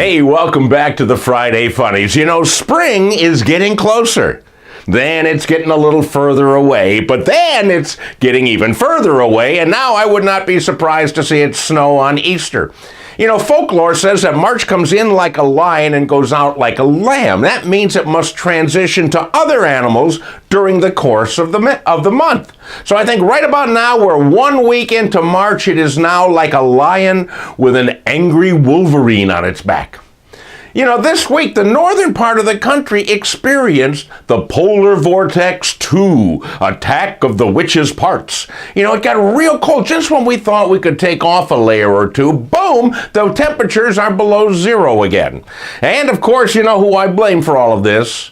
Hey, welcome back to the Friday Funnies. You know, spring is getting closer. Then it's getting a little further away, but then it's getting even further away, and now I would not be surprised to see it snow on Easter. You know, folklore says that March comes in like a lion and goes out like a lamb. That means it must transition to other animals during the course of the month. So I think right about now, we're 1 week into March. It is now like a lion with an angry wolverine on its back. You know, this week, the northern part of the country experienced the Polar Vortex 2, Attack of the Witch's Parts. You know, it got real cold just when we thought we could take off a layer or two. Boom, the temperatures are below zero again. And of course, you know who I blame for all of this?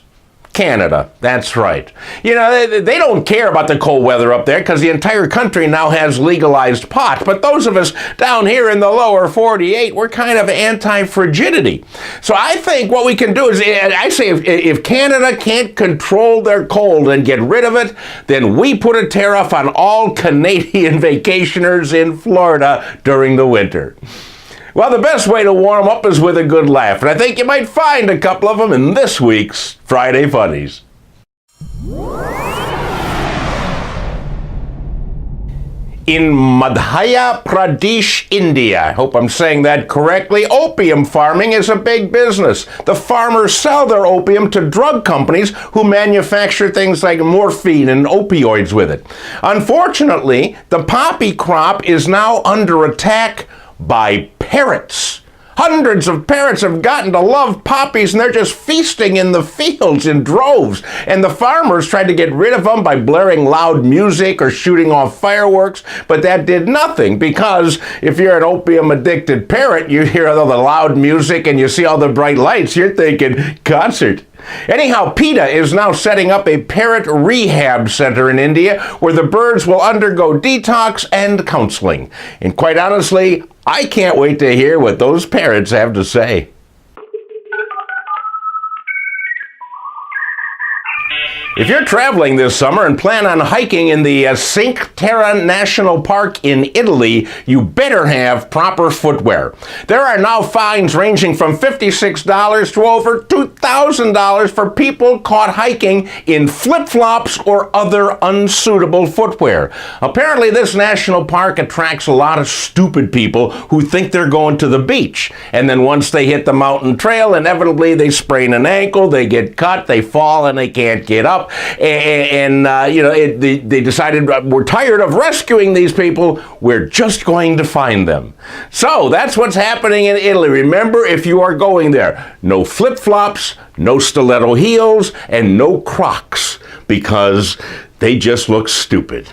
Canada. That's right. You know, they don't care about the cold weather up there because the entire country now has legalized pot. But those of us down here in the lower 48, we're kind of anti-frigidity. So I think what we can do is, I say if Canada can't control their cold and get rid of it, then we put a tariff on all Canadian vacationers in Florida during the winter. Well, the best way to warm up is with a good laugh, and I think you might find a couple of them in this week's Friday Funnies. In Madhya Pradesh, India, I hope I'm saying that correctly, opium farming is a big business. The farmers sell their opium to drug companies who manufacture things like morphine and opioids with it. Unfortunately, the poppy crop is now under attack by parrots. Hundreds of parrots have gotten to love poppies, and they're just feasting in the fields in droves. And the farmers tried to get rid of them by blaring loud music or shooting off fireworks, but that did nothing, because if you're an opium-addicted parrot, you hear all the loud music and you see all the bright lights, you're thinking concert. Anyhow, PETA is now setting up a parrot rehab center in India where the birds will undergo detox and counseling. And quite honestly, I can't wait to hear what those parrots have to say. If you're traveling this summer and plan on hiking in the Cinque Terre National Park in Italy, you better have proper footwear. There are now fines ranging from $56 to over $2,000 for people caught hiking in flip-flops or other unsuitable footwear. Apparently, this national park attracts a lot of stupid people who think they're going to the beach. And then once they hit the mountain trail, inevitably they sprain an ankle, they get cut, they fall, and they can't get up. They decided, we're tired of rescuing these people, we're just going to find them. So that's what's happening in Italy. Remember, if you are going there, no flip-flops, no stiletto heels, and no Crocs, because they just look stupid.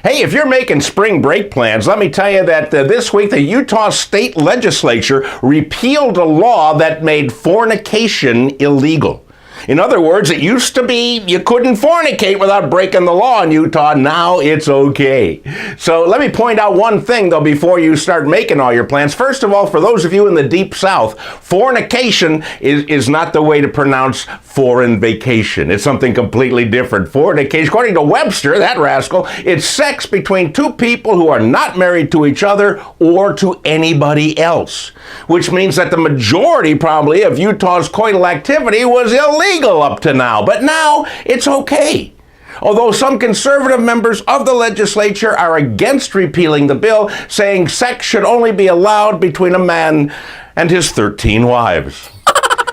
Hey, if you're making spring break plans, let me tell you that this week the Utah State Legislature repealed a law that made fornication illegal. In other words, it used to be you couldn't fornicate without breaking the law in Utah. Now it's okay. So let me point out one thing, though, before you start making all your plans. First of all, for those of you in the deep south, fornication is not the way to pronounce foreign vacation. It's something completely different. Fornication, according to Webster, that rascal, it's sex between two people who are not married to each other or to anybody else, which means that the majority probably of Utah's coital activity was illegal up to now, but now it's okay. Although some conservative members of the legislature are against repealing the bill, saying sex should only be allowed between a man and his 13 wives.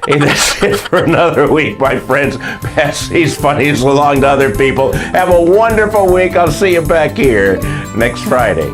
Hey, that's it for another week, my friends. Pass these funnies along to other people. Have a wonderful week. I'll see you back here next Friday.